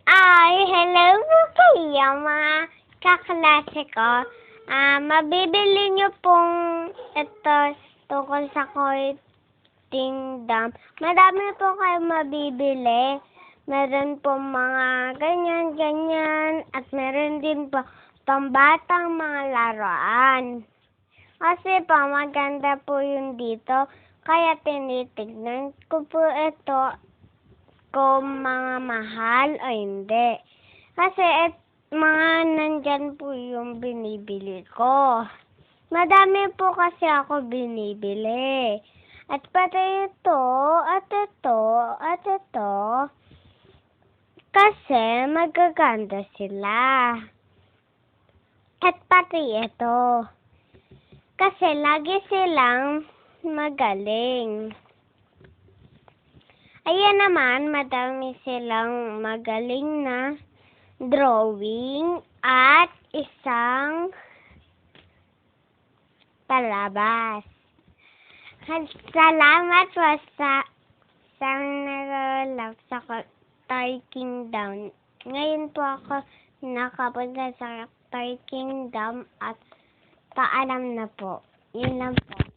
Ay, hello po kayo mga kaklase ko. Mabibili niyo pong ito tungkol sa Kingdom. Madami po kayo mabibili. Meron po mga ganyan, at meron din po pambatang mga laruan. Kasi po, maganda po yun dito. Kaya tinitignan ko po ito kung mga mahal o hindi. Kasi mga nandyan po yung binibili ko. Madami po kasi ako binibili. At pati ito, at ito, at ito. Kasi magaganda sila. At pati ito. Kasi lagi silang magaling. Ayan naman, madami silang magaling na drawing at isang palabas. Salamat po sa nag-love sa Toy Kingdom. Ngayon po ako nakapunta sa Toy Kingdom at paalam na po. Yun lang po.